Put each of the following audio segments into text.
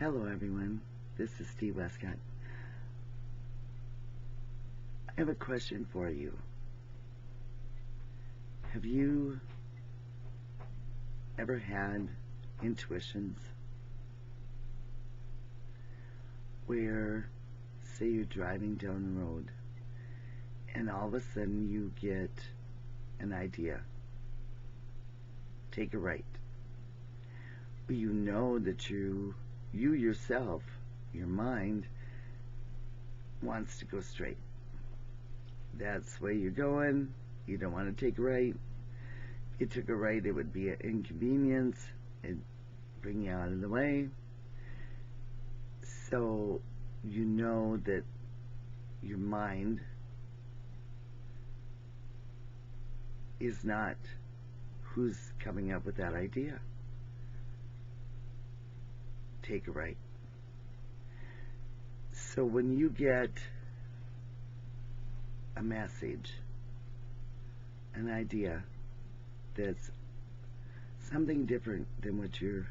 Hello everyone, this is Steve Westcott. I have a question for you. Have you ever had intuitions where, say you're driving down the road and all of a sudden you get an idea, take a right. You know that you yourself, your mind, wants to go straight. That's where you're going. You don't want to take a right. If you took a right, it would be an inconvenience. It'd bring you out of the way. So you know that your mind is not who's coming up with that idea. Take a right. So when you get a message, an idea that's something different than what you're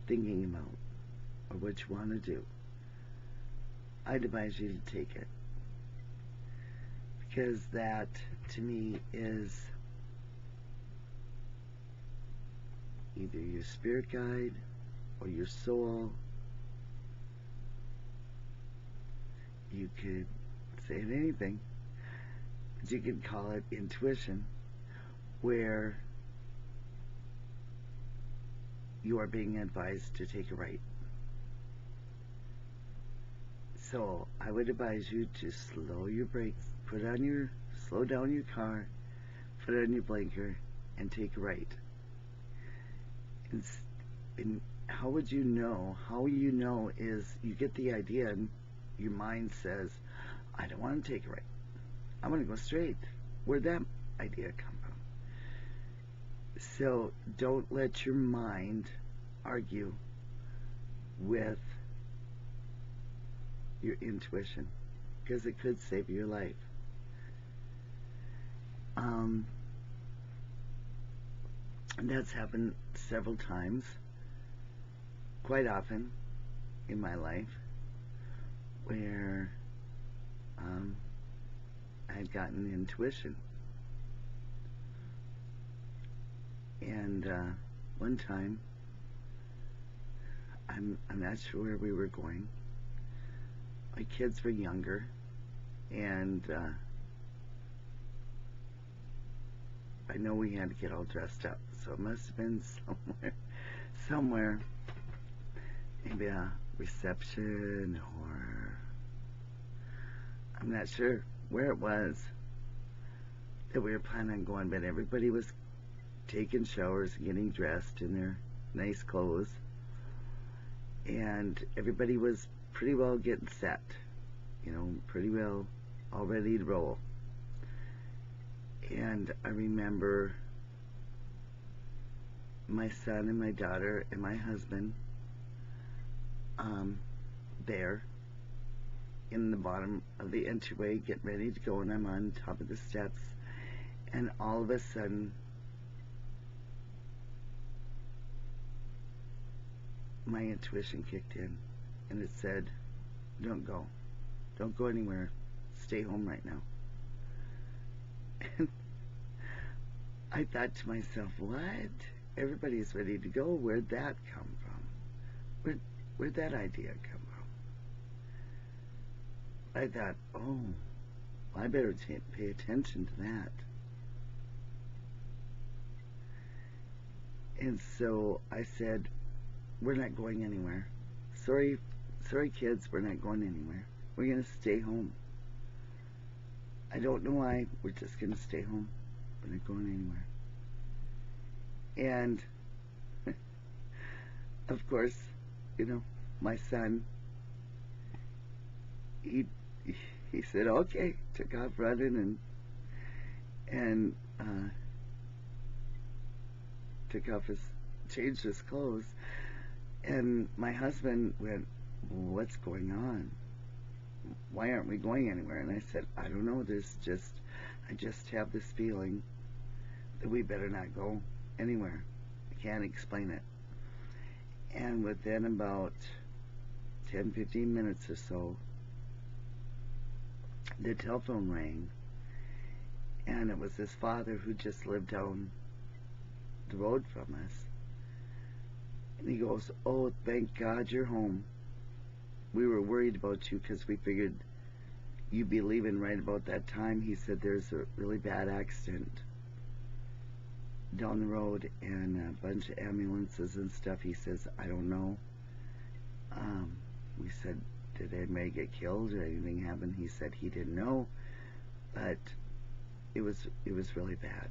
thinking about or what you want to do, I'd advise you to take it, because that to me is either your spirit guide or your soul. You could say it anything, but you could call it intuition, where you are being advised to take a right. So I would advise you to slow your brakes, slow down your car, put on your blinker, and take a right. And how would you know? How you know is you get the idea and your mind says, I don't want to take a right. I want to go straight. Where'd that idea come from? So don't let your mind argue with your intuition, because it could save your life. And that's happened several times, quite often in my life, where I'd gotten intuition. And one time, I'm not sure where we were going. My kids were younger, and I know we had to get all dressed up, so it must have been somewhere, maybe a reception, or I'm not sure where it was that we were planning on going, but everybody was taking showers and getting dressed in their nice clothes, and everybody was pretty well getting set, pretty well all ready to roll. And I remember my son and my daughter and my husband there in the bottom of the entryway getting ready to go, and I'm on top of the steps, and all of a sudden my intuition kicked in, and it said, don't go anywhere, stay home right now. And I thought to myself, what? Everybody's ready to go. Where'd that come from? Where'd that idea come from? I thought, oh, I better pay attention to that. And so I said, we're not going anywhere. Sorry kids, we're not going anywhere. We're going to stay home. I don't know why, we're just going to stay home. We're not going anywhere. And of course, my son, he said, okay, took off running and changed his clothes. And my husband went, what's going on? Why aren't we going anywhere? And I said, I don't know, I just have this feeling that we better not go anywhere. I can't explain it. And within about 10-15 minutes or so, the telephone rang, and it was his father who just lived down the road from us. And he goes, "Oh, thank God you're home. We were worried about you because we figured you'd be leaving right about that time." He said there's a really bad accident down the road and a bunch of ambulances and stuff. He says, "I don't know." We said, "Did anybody get killed or anything happen?" He said he didn't know, but it was really bad.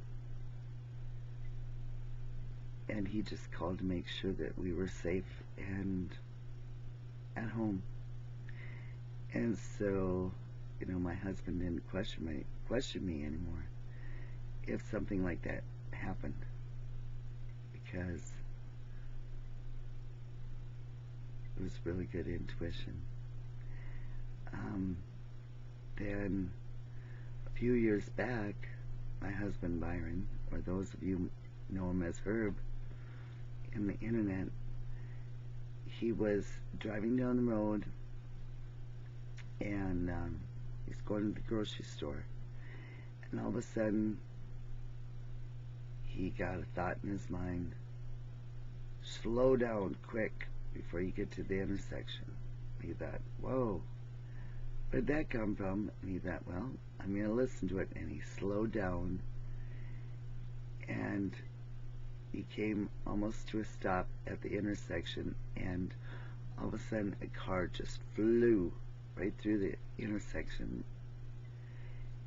And he just called to make sure that we were safe and at home. And so, my husband didn't question me anymore if something like that happened, because it was really good intuition. Then a few years back, my husband Byron, or those of you know him as Herb in the internet, he was driving down the road, and he's going to the grocery store, and all of a sudden he got a thought in his mind: slow down quick before you get to the intersection. He thought, whoa, where'd that come from? And he thought, well, I'm going to listen to it. And he slowed down, and he came almost to a stop at the intersection, and all of a sudden a car just flew right through the intersection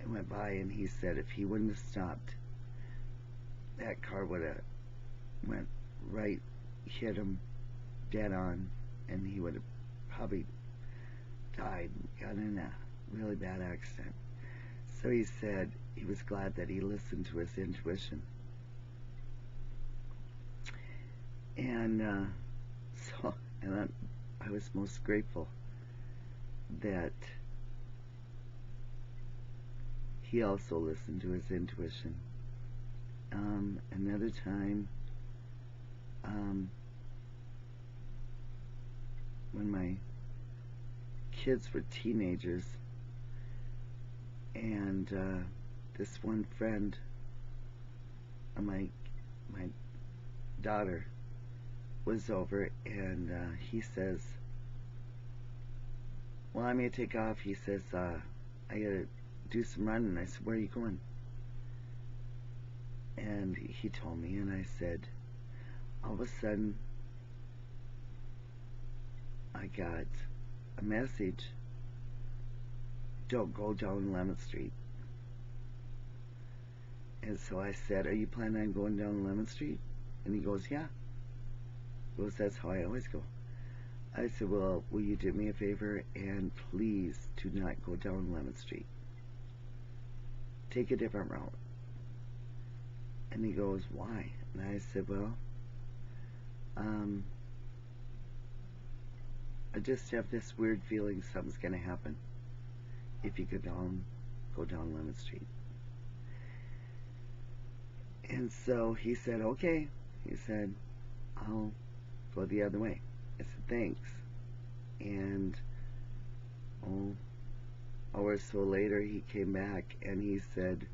and went by. And he said if he wouldn't have stopped, that car would have went right, hit him dead on, and he would have probably died, got in a really bad accident. So he said he was glad that he listened to his intuition. And I was most grateful that he also listened to his intuition. Another time, when my kids were teenagers, and this one friend of my daughter was over, and he says, well, I'm going to take off. He says, I gotta do some running. I said, where are you going? And he told me, and I said, all of a sudden I got a message: don't go down 11th Street. And so I said, are you planning on going down 11th Street? And he goes, yeah. He goes, that's how I always go. I said, well, will you do me a favor and please do not go down 11th Street. Take a different route. And he goes, why? And I said, well, I just have this weird feeling something's going to happen if you go down 11th Street. And so he said, okay. He said, I'll go the other way. I said, thanks. And an hour or so later, he came back and he said,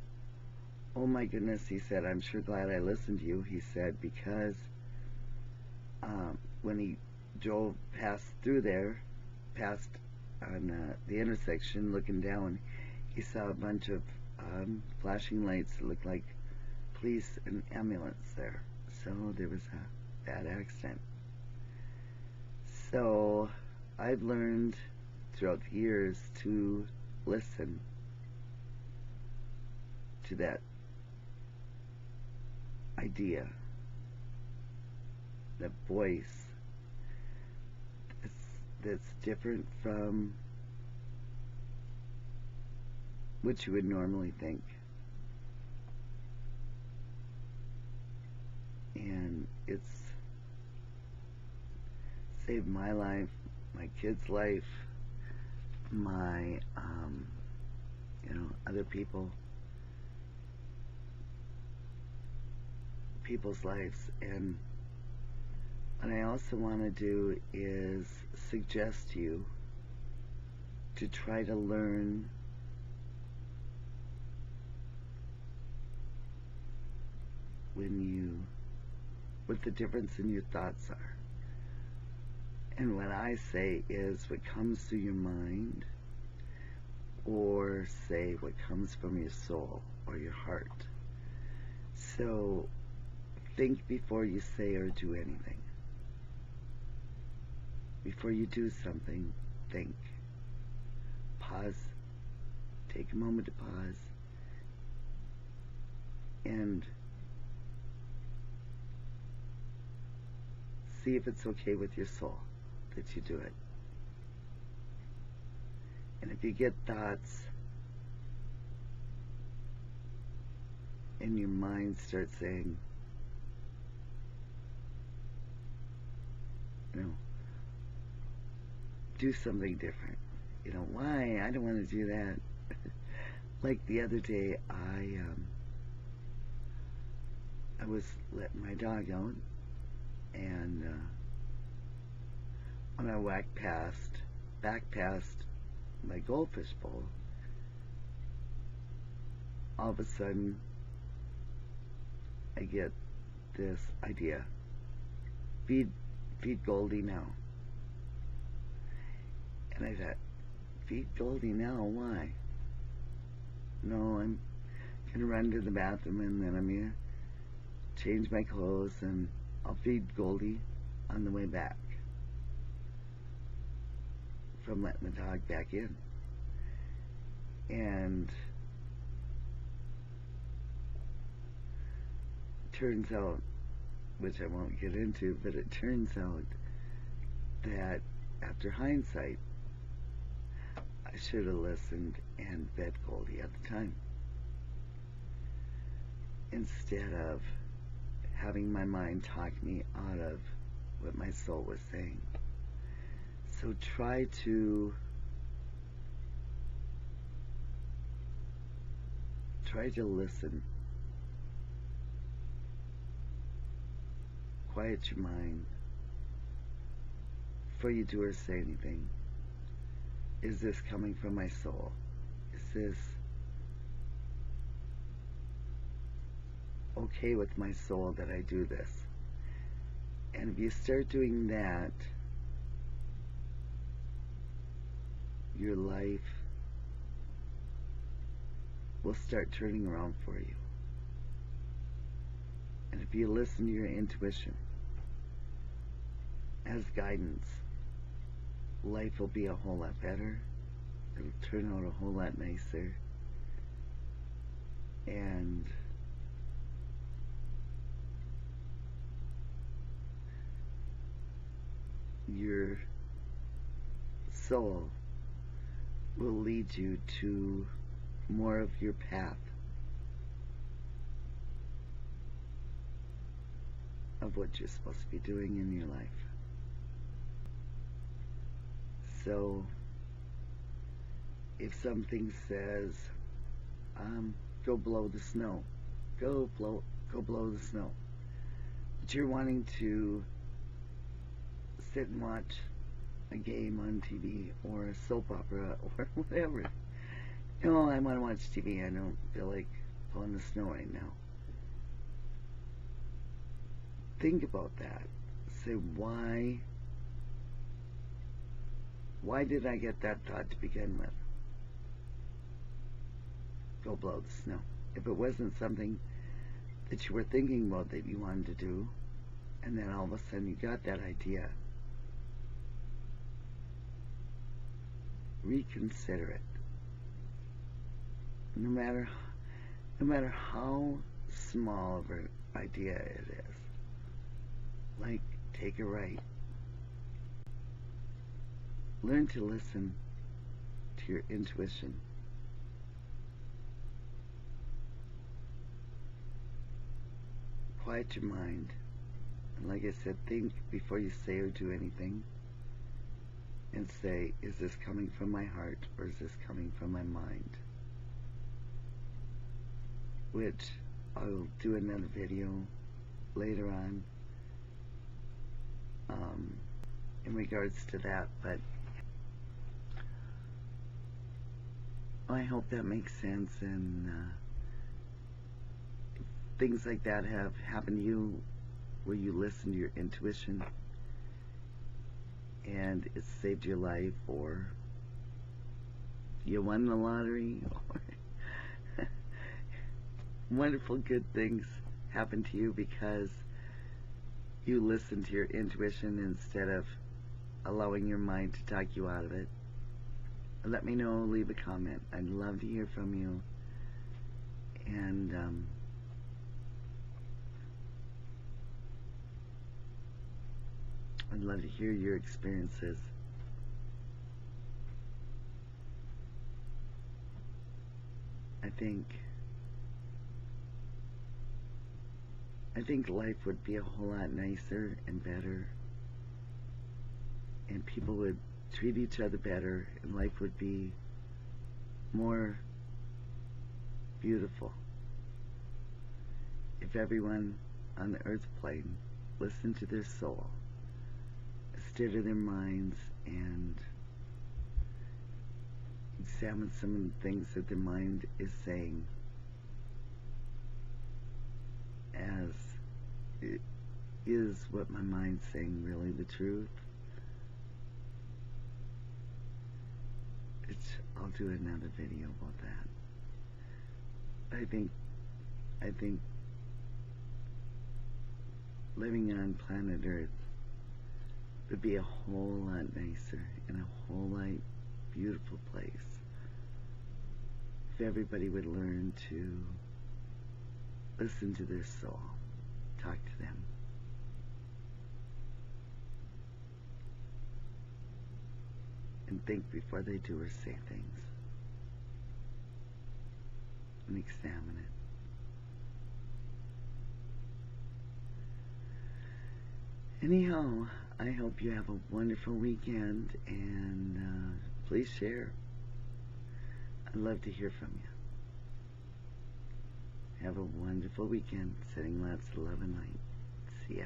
oh my goodness, he said, I'm sure glad I listened to you. He said, because when he drove past on the intersection, looking down, he saw a bunch of flashing lights that looked like police and ambulance there. So there was a bad accident. So I've learned throughout the years to listen to that idea, that voice that's different from what you would normally think. And it's saved my life, my kids' life, my other people's lives, and What I also want to do is suggest you to try to learn what the difference in your thoughts are. And what I say is what comes through your mind, or say what comes from your soul or your heart. So think before you say or do anything. Before you do something, think. Pause. Take a moment to pause. And see if it's okay with your soul that you do it. And if you get thoughts and your mind starts saying, do something different. Why? I don't want to do that. Like the other day, I was letting my dog out, and when I back past my goldfish bowl, all of a sudden I get this idea: feed Goldie now. And I thought, feed Goldie now? Why? No, I'm gonna run to the bathroom, and then I'm gonna change my clothes, and I'll feed Goldie on the way back from letting the dog back in. And it turns out, which I won't get into, but it turns out that after hindsight, I should have listened and fed Goldie at the time, instead of having my mind talk me out of what my soul was saying. So try to listen. Quiet your mind before you do or say anything. Is this coming from my soul? Is this okay with my soul that I do this? And if you start doing that, your life will start turning around for you. And if you listen to your intuition as guidance, life will be a whole lot better. It'll turn out a whole lot nicer. And your soul will lead you to more of your path of what you're supposed to be doing in your life. So if something says, go blow the snow, go blow the snow, but you're wanting to sit and watch a game on TV or a soap opera or whatever. No, I want to watch TV. I don't feel like blowing the snow right now. Think about that. Say, why did I get that thought to begin with? Go blow the snow. If it wasn't something that you were thinking about that you wanted to do, and then all of a sudden you got that idea, reconsider it. No matter how small of an idea it is. Like, take a right. Learn to listen to your intuition. Quiet your mind. And like I said, think before you say or do anything. And say, is this coming from my heart or is this coming from my mind? Which I'll do another video later on in regards to that, but I hope that makes sense, and things like that have happened to you where you listen to your intuition and it saved your life, or you won the lottery, or wonderful good things happen to you because you listen to your intuition instead of allowing your mind to talk you out of it. Let me know, leave a comment. I'd love to hear from you. And I'd love to hear your experiences. I think life would be a whole lot nicer and better, and people would treat each other better, and life would be more beautiful if everyone on the earth plane listened to their soul, steered to their minds, and examined some of the things that their mind is saying as, is what my mind's saying really the truth? I'll do another video about that. I think living on planet Earth would be a whole lot nicer and a whole lot beautiful place if everybody would learn to listen to their soul, talk to them. And think before they do or say things. And examine it. Anyhow, I hope you have a wonderful weekend, and please share. I'd love to hear from you. Have a wonderful weekend. Sending lots of love and light. See ya.